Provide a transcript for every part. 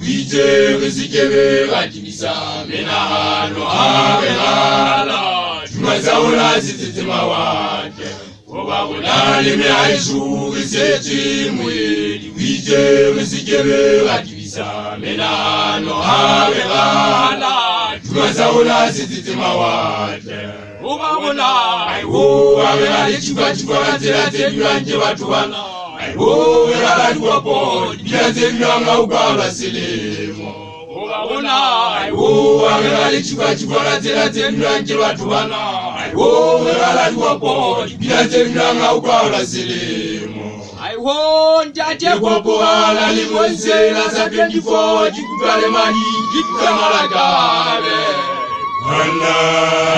Wite rizikebe kadibisa menano abelala Tumazaula zititima wake Obabulali me aishu iseti mweli Wite rizikebe kadibisa menano abelala Tumazaula zititima wake Obabula aiwo abelali chikwa katela tenyanje batubana aiwo abelali wapo biaze binanga ukala selemo Obabula aiwo abelali chikwa katela tenyanje batubana aiwo abelali wapo biaze binanga ukala selemo aiwo njate kwapo ala limwenzela za 24 jikutwale mali jikukamalagale Anna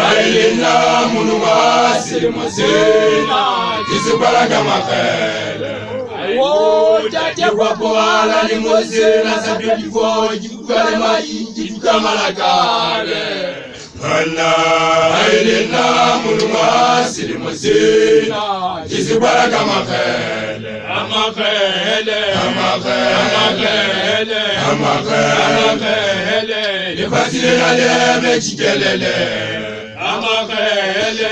ailina munuma silimozena Jisubalaga makele Aiwo jate wapo ala limozena Sa 24 jikukale maji jikukamalagale Anna ailina munuma silimozena Jisubalaga makele Amakele Nefasile na leme chikelele Amakele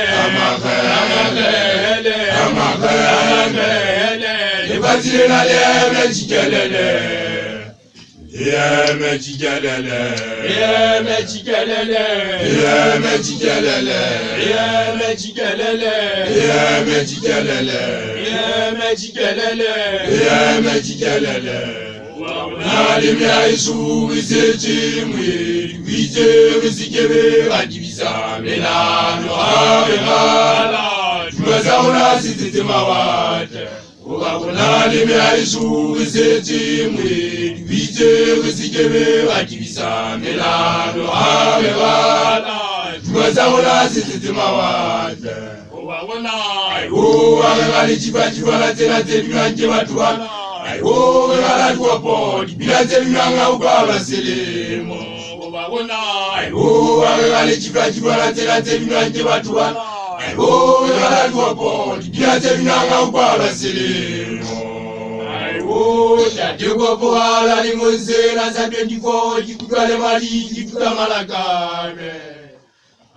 Nefasile na leme chikelele Yeme chikelele Nalimi aishu iseti mweli Wite rizikebe kadibisa menano abelala Tumazaula zititima wate Nalimi aishu iseti mweli Wite rizikebe kadibisa menano abelala Tumazaula zititima wate Aiwo abelali chikwa latela tenyanje batubana Aiwo abelali wapo biaze binanga ukala selemo Obabona aiwo abelali chikwa latela tenyanje batubana Aiwo abelali wapo biaze binanga ukala selemo Aiwo njate kwapo ala limwenzela za 24 jikutwale mali jikukamalagame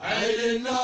Ailena